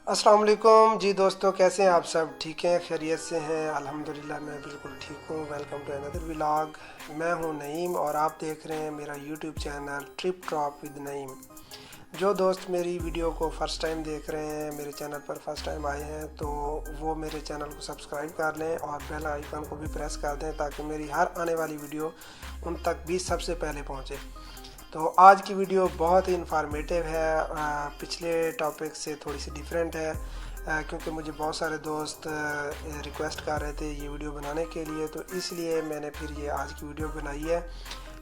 अस्सलाम वालेकुम जी दोस्तों, कैसे हैं आप सब? ठीक हैं, खैरियत से हैं? अल्हम्दुलिल्लाह मैं बिल्कुल ठीक हूँ। Welcome to another vlog. मैं हूँ नईम और आप देख रहे हैं मेरा YouTube channel trip drop with Naeem. जो दोस्त मेरी वीडियो को फ़र्स्ट टाइम देख रहे हैं, मेरे चैनल पर फ़र्स्ट टाइम आए हैं, तो वो मेरे चैनल को सब्सक्राइब कर लें और बेल आइकन को भी प्रेस कर दें ताकि मेरी हर आने वाली वीडियो उन तक भी सबसे पहले पहुँचे। तो आज की वीडियो बहुत ही इन्फॉर्मेटिव है। पिछले टॉपिक से थोड़ी सी डिफरेंट है, क्योंकि मुझे बहुत सारे दोस्त रिक्वेस्ट कर रहे थे ये वीडियो बनाने के लिए, तो इसलिए मैंने फिर ये आज की वीडियो बनाई है।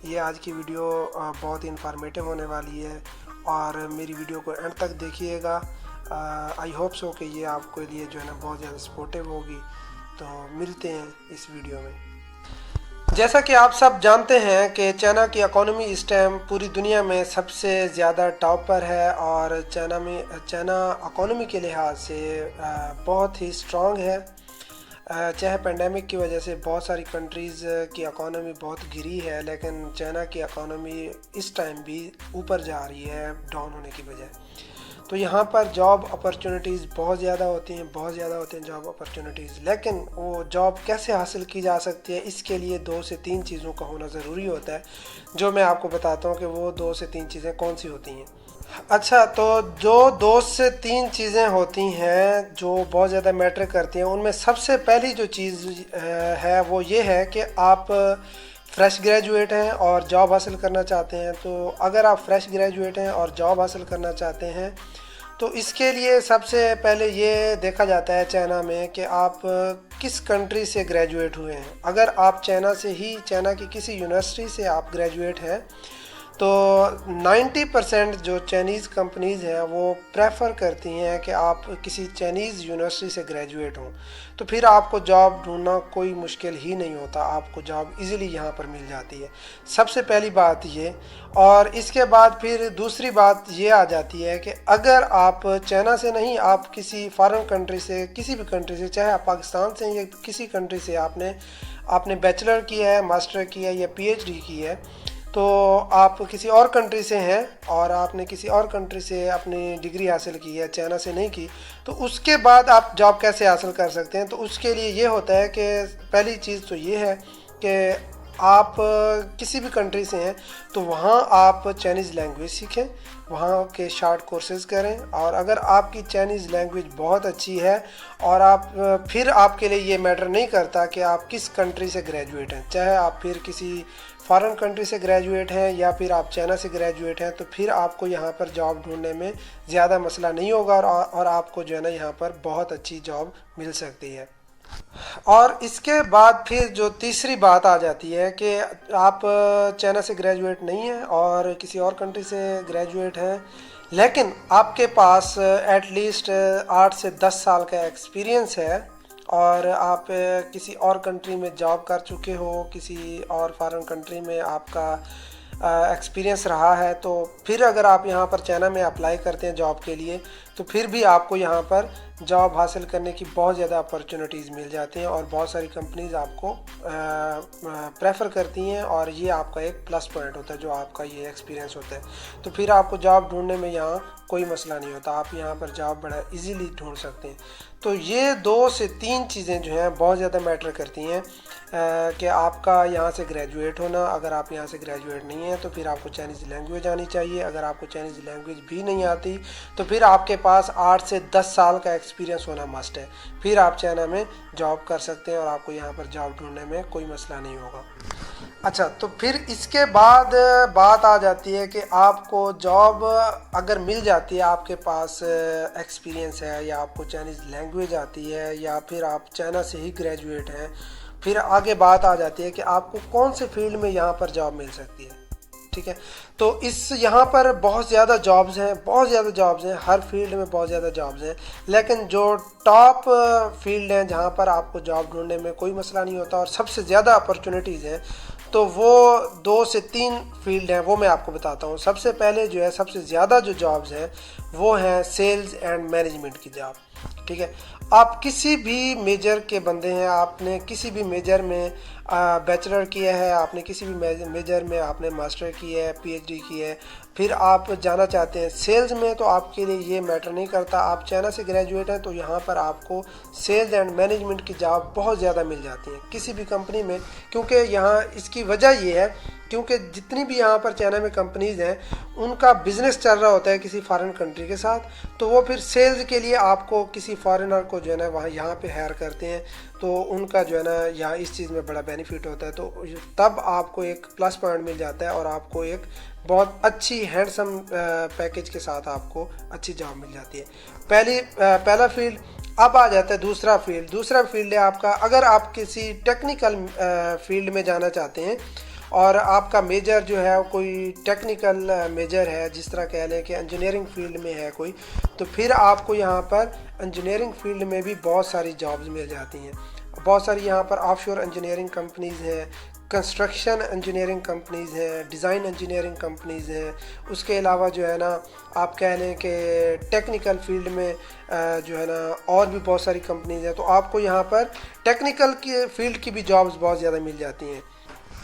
ये आज की वीडियो बहुत ही इन्फॉर्मेटिव होने वाली है और मेरी वीडियो को एंड तक देखिएगा। आई होप सो कि ये आपके लिए जो है ना बहुत ज़्यादा सपोर्टिव होगी। तो मिलते हैं इस वीडियो में। जैसा कि आप सब जानते हैं कि चाइना की इकोनॉमी इस टाइम पूरी दुनिया में सबसे ज़्यादा टॉप पर है और चाइना इकोनॉमी के लिहाज से बहुत ही स्ट्रॉन्ग है। चाहे पेंडेमिक की वजह से बहुत सारी कंट्रीज़ की इकोनॉमी बहुत गिरी है, लेकिन चाइना की इकोनॉमी इस टाइम भी ऊपर जा रही है डाउन होने की बजाय। तो यहाँ पर जॉब अपॉर्चुनिटीज़ बहुत ज़्यादा होती हैं जॉब अपॉर्चुनिटीज़। लेकिन वो जॉब कैसे हासिल की जा सकती है, इसके लिए 2 से 3 चीज़ों का होना ज़रूरी होता है, जो मैं आपको बताता हूँ कि वो 2 से 3 चीज़ें कौन सी होती हैं। अच्छा, तो जो 2 से 3 चीज़ें होती हैं जो बहुत ज़्यादा मैटर करती हैं, उनमें सबसे पहली जो चीज़ है वो ये है कि आप फ्रेश ग्रेजुएट हैं और जॉब हासिल करना चाहते हैं। तो अगर आप फ्रेश ग्रेजुएट हैं और जॉब हासिल करना चाहते हैं तो इसके लिए सबसे पहले ये देखा जाता है चाइना में कि आप किस कंट्री से ग्रेजुएट हुए हैं। अगर आप चाइना की किसी यूनिवर्सिटी से आप ग्रेजुएट हैं तो 90% जो चाइनीज़ कंपनीज़ हैं वो प्रेफर करती हैं कि आप किसी चाइनीज़ यूनिवर्सिटी से ग्रेजुएट हों। तो फिर आपको जॉब ढूंढना कोई मुश्किल ही नहीं होता, आपको जॉब इजीली यहाँ पर मिल जाती है। सबसे पहली बात ये। और इसके बाद फिर दूसरी बात ये आ जाती है कि अगर आप चाइना से नहीं, आप किसी फॉरेन कंट्री से, किसी भी कंट्री से, चाहे आप पाकिस्तान से या किसी कंट्री से आपने बैचलर किया है, मास्टर किया है या पीएचडी की है, तो आप किसी और कंट्री से हैं और आपने किसी और कंट्री से अपनी डिग्री हासिल की है, चाइना से नहीं की, तो उसके बाद आप जॉब कैसे हासिल कर सकते हैं। तो उसके लिए ये होता है कि पहली चीज़ तो ये है कि आप किसी भी कंट्री से हैं तो वहाँ आप चाइनीज़ लैंग्वेज सीखें, वहाँ के शॉर्ट कोर्सेज़ करें। और अगर आपकी चाइनीज़ लैंग्वेज बहुत अच्छी है और आप फिर आपके लिए ये मैटर नहीं करता कि आप किस कंट्री से ग्रेजुएट हैं, चाहे आप फिर किसी फॉरेन कंट्री से ग्रेजुएट हैं या फिर आप चाइना से ग्रेजुएट हैं, तो फिर आपको यहाँ पर जॉब ढूंढने में ज़्यादा मसला नहीं होगा और आपको जो है ना यहाँ पर बहुत अच्छी जॉब मिल सकती है। और इसके बाद फिर जो तीसरी बात आ जाती है कि आप चाइना से ग्रेजुएट नहीं हैं और किसी और कंट्री से ग्रेजुएट हैं, लेकिन आपके पास एटलीस्ट 8 से 10 साल का एक्सपीरियंस है और आप किसी और कंट्री में जॉब कर चुके हो, किसी और फॉरेन कंट्री में आपका एक्सपीरियंस रहा है, तो फिर अगर आप यहाँ पर चाइना में अप्लाई करते हैं जॉब के लिए, तो फिर भी आपको यहाँ पर जॉब हासिल करने की बहुत ज़्यादा अपॉर्चुनिटीज़ मिल जाती हैं और बहुत सारी कंपनीज़ आपको प्रेफर करती हैं और ये आपका एक प्लस पॉइंट होता है जो आपका ये एक्सपीरियंस होता है। तो फिर आपको जॉब ढूंढने में यहाँ कोई मसला नहीं होता, आप यहाँ पर जॉब बड़ा इजीली ढूंढ सकते हैं। तो ये 2 से 3 चीज़ें जो हैं बहुत ज़्यादा मैटर करती हैं कि आपका यहाँ से ग्रेजुएट होना। अगर आप यहाँ से ग्रेजुएट नहीं हैं तो फिर आपको चाइनीज़ लैंग्वेज आनी चाहिए। अगर आपको चाइनीज़ लैंग्वेज भी नहीं आती तो फिर आपके पास 8 से 10 साल का एक्सपीरियंस होना मस्ट है। फिर आप चाइना में जॉब कर सकते हैं और आपको यहाँ पर जॉब ढूंढने में कोई मसला नहीं होगा। अच्छा, तो फिर इसके बाद बात आ जाती है कि आपको जॉब अगर मिल जाती है, आपके पास एक्सपीरियंस है या आपको चाइनीज़ लैंग्वेज आती है या फिर आप चाइना से ही ग्रेजुएट हैं, फिर आगे बात आ जाती है कि आपको कौन से फील्ड में यहाँ पर जॉब मिल सकती है। ठीक है, तो इस यहाँ पर बहुत ज़्यादा जॉब्स हैं, हर फील्ड में बहुत ज़्यादा जॉब्स हैं, लेकिन जो टॉप फील्ड हैं जहाँ पर आपको जॉब ढूंढने में कोई मसला नहीं होता और सबसे ज़्यादा अपॉर्चुनिटीज़ हैं, तो वो 2 से 3 फील्ड हैं, वो मैं आपको बताता हूँ। सबसे पहले जो है, सबसे ज़्यादा जो जॉब्स हैं वो हैं सेल्स एंड मैनेजमेंट की जॉब। ठीक है। आप किसी भी मेजर के बंदे हैं, आपने किसी भी मेजर में बैचलर किया है, आपने किसी भी मेजर में आपने मास्टर किया है, पीएचडी की है, फिर आप जाना चाहते हैं सेल्स में, तो आपके लिए ये मैटर नहीं करता। आप चाइना से ग्रेजुएट हैं तो यहाँ पर आपको सेल्स एंड मैनेजमेंट की जॉब बहुत ज़्यादा मिल जाती है किसी भी कंपनी में, क्योंकि यहाँ इसकी वजह ये है क्योंकि जितनी भी यहाँ पर चाइना में कंपनीज़ हैं उनका बिज़नेस चल रहा होता है किसी फॉरेन कंट्री के साथ, तो वो फिर सेल्स के लिए आपको किसी फॉरेनर को जो है ना वहाँ यहाँ पे हायर करते हैं, तो उनका जो है ना यहाँ इस चीज़ में बड़ा बेनिफिट होता है। तो तब आपको एक प्लस पॉइंट मिल जाता है और आपको एक बहुत अच्छी हैंडसम पैकेज के साथ आपको अच्छी जॉब मिल जाती है। पहला फील्ड। अब आ जाता है दूसरा फील्ड है आपका, अगर आप किसी टेक्निकल फील्ड में जाना चाहते हैं और आपका मेजर जो है कोई टेक्निकल मेजर है, जिस तरह कह लें कि इंजीनियरिंग फील्ड में है कोई, तो फिर आपको यहाँ पर इंजीनियरिंग फील्ड में भी बहुत सारी जॉब्स मिल जाती हैं। बहुत सारी यहाँ पर ऑफशोर इंजीनियरिंग कंपनीज़ हैं, कंस्ट्रक्शन इंजीनियरिंग कंपनीज़ हैं, डिज़ाइन इंजीनियरिंग कंपनीज़ हैं। उसके अलावा जो है ना आप कह लें कि टेक्निकल फील्ड में जो है ना और भी बहुत सारी कंपनीज़ हैं, तो आपको यहाँ पर टेक्निकल की फील्ड की भी जॉब्स बहुत ज़्यादा मिल जाती हैं।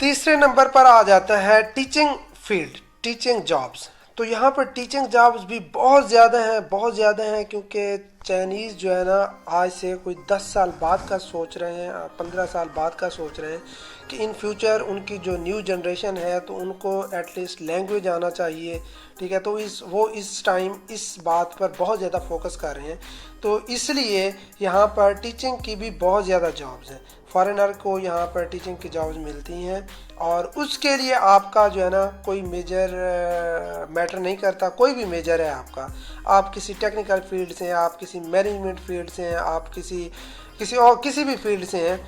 तीसरे नंबर पर आ जाता है टीचिंग फील्ड, टीचिंग जॉब्स। तो यहाँ पर टीचिंग जॉब्स भी बहुत ज़्यादा हैं क्योंकि चाइनीज़ जो है ना आज से कोई 10 साल बाद का सोच रहे हैं, 15 साल बाद का सोच रहे हैं कि इन फ्यूचर उनकी जो न्यू जनरेशन है तो उनको एटलीस्ट लैंग्वेज आना चाहिए, ठीक है। तो वो इस टाइम इस बात पर बहुत ज़्यादा फोकस कर रहे हैं, तो इसलिए यहाँ पर टीचिंग की भी बहुत ज़्यादा जॉब्स हैं। फॉरेनर को यहाँ पर टीचिंग की जॉब्स मिलती हैं और उसके लिए आपका जो है ना कोई मेजर मैटर नहीं करता, कोई भी मेजर है आपका, आप किसी टेक्निकल फील्ड से हैं, आप किसी मैनेजमेंट फील्ड से हैं, आप किसी भी फील्ड से हैं,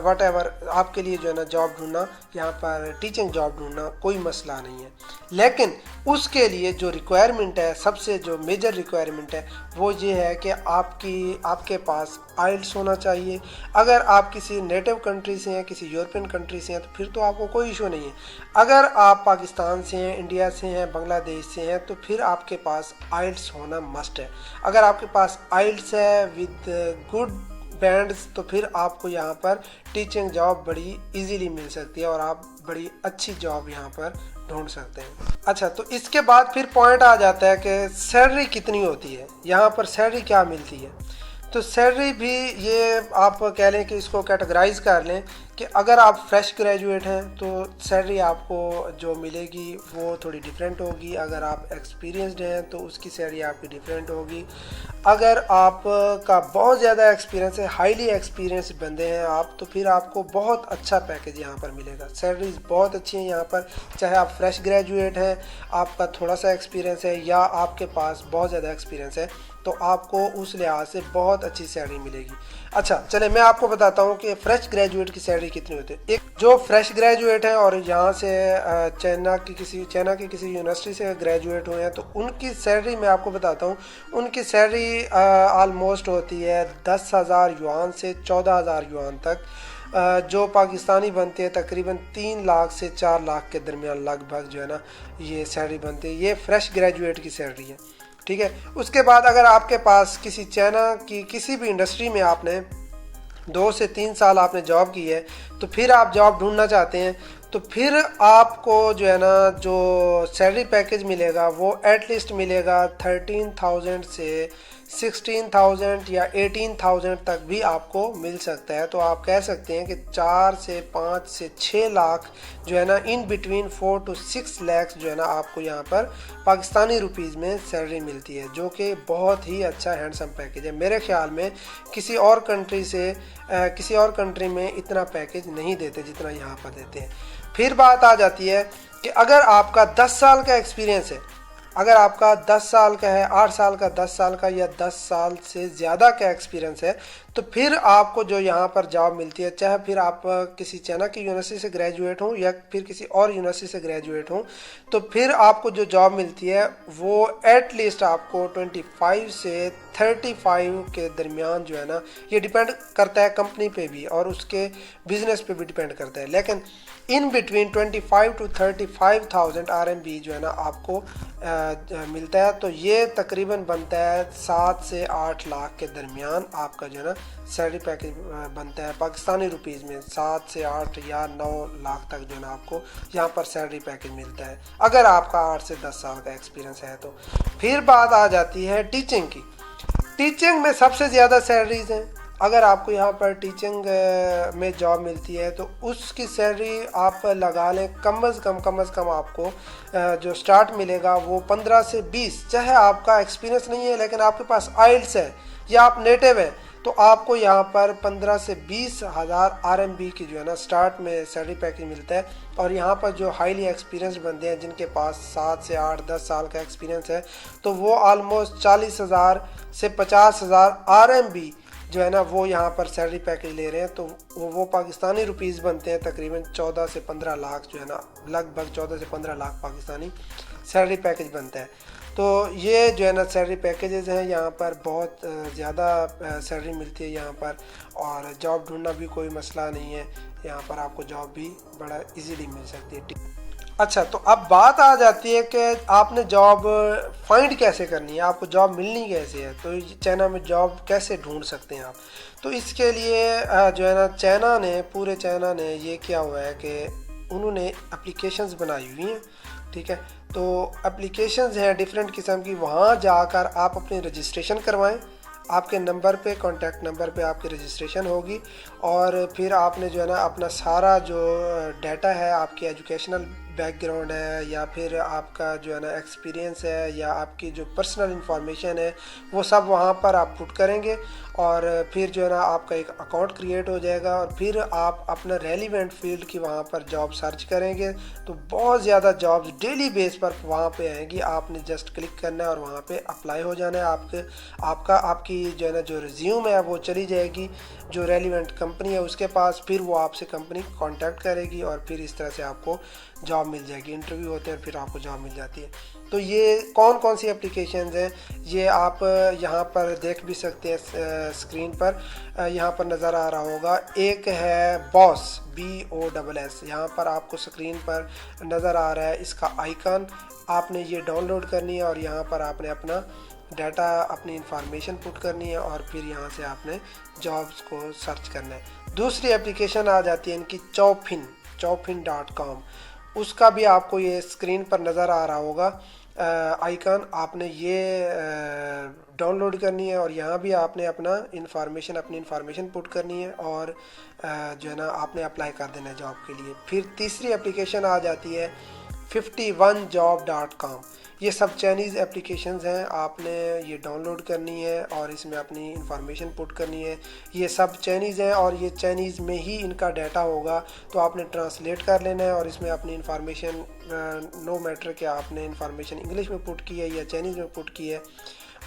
वट एवर, आपके लिए जो है ना जॉब ढूंढना, यहाँ पर टीचिंग जॉब ढूंढना कोई मसला नहीं है। लेकिन उसके लिए जो रिक्वायरमेंट है, सबसे जो मेजर रिक्वायरमेंट है वो ये है कि आपके पास आइल्स होना चाहिए। अगर आप किसी नेटिव कंट्री से हैं, किसी यूरोपियन कंट्री से हैं, तो फिर तो आपको कोई इशू नहीं है। अगर आप पाकिस्तान से हैं, इंडिया से हैं, बांग्लादेश से हैं, तो फिर आपके पास आइल्स होना मस्ट है। अगर आपके पास आइल्स है विद गुड बैंड्स, तो फिर आपको यहाँ पर टीचिंग जॉब बड़ी इजीली मिल सकती है और आप बड़ी अच्छी जॉब यहाँ पर ढूंढ सकते हैं। अच्छा, तो इसके बाद फिर पॉइंट आ जाता है कि सैलरी कितनी होती है, यहाँ पर सैलरी क्या मिलती है। तो सैलरी भी ये आप कह लें कि इसको कैटेगराइज कर लें कि अगर आप फ्रेश ग्रेजुएट हैं तो सैलरी आपको जो मिलेगी वो थोड़ी डिफरेंट होगी। अगर आप एक्सपीरियंसड हैं तो उसकी सैलरी आपकी डिफरेंट होगी। अगर आप का बहुत ज़्यादा एक्सपीरियंस है, हाईली एक्सपीरियंस बंदे हैं आप, तो फिर आपको बहुत अच्छा पैकेज यहाँ पर मिलेगा। सैलरीज बहुत अच्छी हैं यहाँ पर, चाहे आप फ्रेश ग्रेजुएट हैं, आपका थोड़ा सा एक्सपीरियंस है या आपके पास बहुत ज़्यादा एक्सपीरियंस है, तो आपको उस लिहाज से बहुत अच्छी सैलरी मिलेगी। अच्छा, चले मैं आपको बताता हूँ कि फ्रेश ग्रेजुएट की सैलरी कितनी होती है। एक जो फ्रेश ग्रेजुएट है और यहाँ से चाइना की किसी यूनिवर्सिटी से ग्रेजुएट हुए हैं, तो उनकी सैलरी मैं आपको बताता हूँ। उनकी सैलरी आलमोस्ट होती है 10,000 युआन से 14,000 युआन तक, जो पाकिस्तानी बनते हैं तकरीबन 3 लाख से 4 लाख के दरमियान लगभग जो है ना ये सैलरी बनती है। ये फ्रेश ग्रेजुएट की सैलरी है, ठीक है। उसके बाद अगर आपके पास किसी चाइना की किसी भी इंडस्ट्री में आपने 2 से 3 साल आपने जॉब की है, तो फिर आप जॉब ढूंढना चाहते हैं, तो फिर आपको जो है ना जो सैलरी पैकेज मिलेगा वो एटलीस्ट मिलेगा 13,000 से 16,000 या 18,000 तक भी आपको मिल सकता है। तो आप कह सकते हैं कि 4 से 5 से 6 लाख जो है ना इन बिटवीन 4 to 6 लाख जो है ना आपको यहाँ पर पाकिस्तानी रुपीज़ में सैलरी मिलती है, जो कि बहुत ही अच्छा हैंडसम पैकेज है। मेरे ख्याल में किसी और कंट्री में इतना पैकेज नहीं देते जितना यहाँ पर देते हैं। फिर बात आ जाती है कि अगर आपका 10 साल का एक्सपीरियंस है, अगर आपका 10 साल का है, 8 साल का, 10 साल का या 10 साल से ज़्यादा का एक्सपीरियंस है, तो फिर आपको जो यहाँ पर जॉब मिलती है, चाहे फिर आप किसी चाइना की यूनिवर्सिटी से ग्रेजुएट हों या फिर किसी और यूनिवर्सिटी से ग्रेजुएट हों, तो फिर आपको जो जॉब मिलती है वो एटलीस्ट आपको 25 से 35 के दरमियान जो है ना, ये डिपेंड करता है कंपनी पे भी और उसके बिज़नेस पे भी डिपेंड करता है। लेकिन इन बिटवीन 25 to 35,000 RMB जो है ना आपको मिलता है। तो ये तकरीबन बनता है 7 से 8 लाख के दरमियान आपका जो है ना सैलरी पैकेज बनता है पाकिस्तानी रुपीज़ में। 7 से 8 या 9 लाख तक जो है ना आपको यहाँ पर सैलरी पैकेज मिलता है अगर आपका 8 से 10 साल का एक्सपीरियंस है। तो फिर बात आ जाती है टीचिंग की। टीचिंग में सबसे ज़्यादा सैलरीज हैं। अगर आपको यहाँ पर टीचिंग में जॉब मिलती है तो उसकी सैलरी आप लगा लें कम अज़ कम आपको जो स्टार्ट मिलेगा वो 15 से 20। चाहे आपका एक्सपीरियंस नहीं है लेकिन आपके पास आइल्स है या आप नेटिव हैं तो आपको यहाँ पर 15 से 20 हज़ार RMB की जो है ना स्टार्ट में सैलरी पैकेज मिलता है। और यहाँ पर जो हाईली एक्सपीरियंस बंदे हैं जिनके पास 7 से 8-10 साल का एक्सपीरियंस है तो वो ऑलमोस्ट 40,000 से 50,000 RMB जो है ना वो यहाँ पर सैलरी पैकेज ले रहे हैं। तो वो पाकिस्तानी रुपीज़ बनते हैं तकरीबन 14 से 15 लाख जो है ना, लगभग 14 से 15 लाख पाकिस्तानी सैलरी पैकेज बनता है। तो ये जो है ना सैलरी पैकेजेस हैं यहाँ पर बहुत ज़्यादा सैलरी मिलती है यहाँ पर। और जॉब ढूंढना भी कोई मसला नहीं है, यहाँ पर आपको जॉब भी बड़ा इजीली मिल सकती है। अच्छा, तो अब बात आ जाती है कि आपने जॉब फाइंड कैसे करनी है, आपको जॉब मिलनी कैसे है। तो चाइना में जॉब कैसे ढूंढ सकते हैं आप। तो इसके लिए जो है ना पूरे चाइना ने ये किया हुआ है कि उन्होंने एप्लीकेशंस बनाई हुई हैं, ठीक है। तो एप्लीकेशंस हैं डिफरेंट किस्म की, वहाँ जाकर आप अपनी रजिस्ट्रेशन करवाएं। आपके नंबर पे, कॉन्टैक्ट नंबर पे आपकी रजिस्ट्रेशन होगी और फिर आपने जो है ना अपना सारा जो डाटा है, आपकी एजुकेशनल बैकग्राउंड है या फिर आपका जो है ना एक्सपीरियंस है या आपकी जो पर्सनल इंफॉर्मेशन है, वो सब वहाँ पर आप पुट करेंगे और फिर जो है ना आपका एक अकाउंट क्रिएट हो जाएगा और फिर आप अपना रेलिवेंट फील्ड की वहाँ पर जॉब सर्च करेंगे। तो बहुत ज़्यादा जॉब्स डेली बेस पर वहाँ पे आएंगी, आपने जस्ट क्लिक करना है और वहाँ पे अप्लाई हो जाना है। आपकी जो है ना जो रिज्यूम है वो चली जाएगी जो रेलिवेंट कंपनी है उसके पास, फिर वो आपसे कंपनी कांटेक्ट करेगी और फिर इस तरह से आपको जॉब मिल जाएगी। इंटरव्यू होते हैं और फिर आपको जॉब मिल जाती है। तो ये कौन कौन सी एप्लीकेशंस हैं ये आप यहाँ पर देख भी सकते हैं, स्क्रीन पर यहाँ पर नज़र आ रहा होगा। एक है बॉस, BOSS, यहाँ पर आपको स्क्रीन पर नज़र आ रहा है इसका आइकन। आपने ये डाउनलोड करनी है और यहाँ पर आपने अपना डाटा, अपनी इंफॉर्मेशन पुट करनी है और फिर यहाँ से आपने जॉब्स को सर्च करना है। दूसरी एप्लीकेशन आ जाती है इनकी Chowfin.com, उसका भी आपको ये स्क्रीन पर नज़र आ रहा होगा आइकन। आपने ये डाउनलोड करनी है और यहाँ भी आपने अपनी इंफॉर्मेशन पुट करनी है और जो है ना आपने अप्लाई कर देना है जॉब के लिए। फिर तीसरी एप्लीकेशन आ जाती है 51job.com। ये सब चाइनीज़ एप्लीकेशंस हैं, आपने ये डाउनलोड करनी है और इसमें अपनी इंफॉर्मेशन पुट करनी है। ये सब चाइनीज़ हैं और ये चाइनीज़ में ही इनका डाटा होगा, तो आपने ट्रांसलेट कर लेना है और इसमें अपनी इंफॉर्मेशन नो मैटर कि आपने इंफॉर्मेशन इंग्लिश में पुट की है या चाइनीज़ में पुट की है,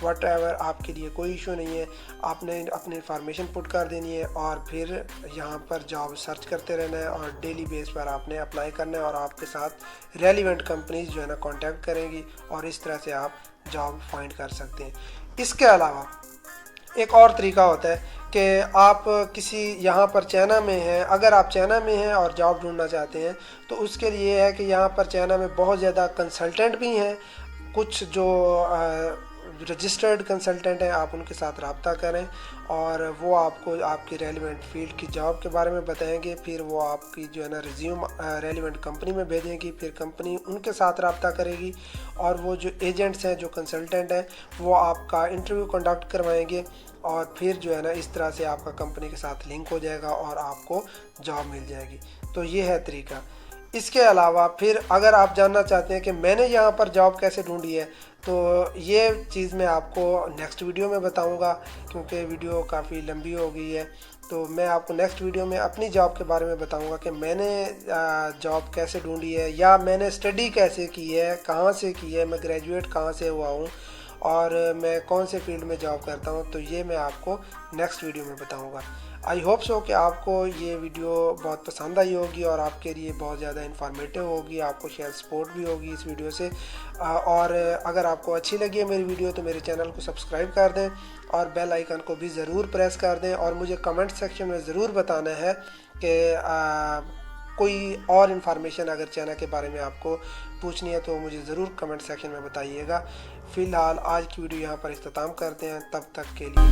वट एवर, आपके लिए कोई इशू नहीं है। आपने अपनी इंफॉर्मेशन पुट कर देनी है और फिर यहाँ पर जॉब सर्च करते रहना है और डेली बेस पर आपने अप्लाई करना है और आपके साथ रेलिवेंट कंपनीज जो है ना कांटेक्ट करेंगी और इस तरह से आप जॉब फाइंड कर सकते हैं। इसके अलावा एक और तरीका होता है कि आप किसी यहाँ पर चाइना में हैं, अगर आप चाइना में हैं और जॉब ढूंढना चाहते हैं तो उसके लिए है कि यहाँ पर चाइना में बहुत ज़्यादा कंसल्टेंट भी हैं। कुछ जो रजिस्टर्ड कंसल्टेंट हैं, आप उनके साथ रब्ता करें और वो आपको आपकी रेलिवेंट फील्ड की जॉब के बारे में बताएंगे। फिर वो आपकी जो है ना रिज्यूम रेलिवेंट कंपनी में भेजेंगी, फिर कंपनी उनके साथ रब्ता करेगी और वो जो एजेंट्स हैं, जो कंसल्टेंट हैं, वो आपका इंटरव्यू कंडक्ट करवाएंगे और फिर जो है ना इस तरह से आपका कंपनी के साथ लिंक हो जाएगा और आपको जॉब मिल जाएगी। तो ये है तरीका। इसके अलावा फिर अगर आप जानना चाहते हैं कि मैंने यहाँ पर जॉब कैसे ढूंढी है, तो ये चीज़ मैं आपको नेक्स्ट वीडियो में बताऊंगा क्योंकि वीडियो काफ़ी लंबी हो गई है। तो मैं आपको नेक्स्ट वीडियो में अपनी जॉब के बारे में बताऊंगा कि मैंने जॉब कैसे ढूंढी है या मैंने स्टडी कैसे की है, कहाँ से की है, मैं ग्रेजुएट कहाँ से हुआ हूँ और मैं कौन से फील्ड में जॉब करता हूँ। तो ये मैं आपको नेक्स्ट वीडियो में बताऊँगा। आई होप सो कि आपको ये वीडियो बहुत पसंद आई होगी और आपके लिए बहुत ज़्यादा इन्फॉर्मेटिव होगी, आपको शायद सपोर्ट भी होगी इस वीडियो से। और अगर आपको अच्छी लगी है मेरी वीडियो तो मेरे चैनल को सब्सक्राइब कर दें और बेल आइकन को भी ज़रूर प्रेस कर दें और मुझे कमेंट सेक्शन में ज़रूर बताना है कि कोई और इन्फॉर्मेशन अगर चाइना के बारे में आपको पूछनी है तो मुझे ज़रूर कमेंट सेक्शन में बताइएगा। फ़िलहाल आज की वीडियो यहाँ पर इख्तिताम करते हैं, तब तक के लिए।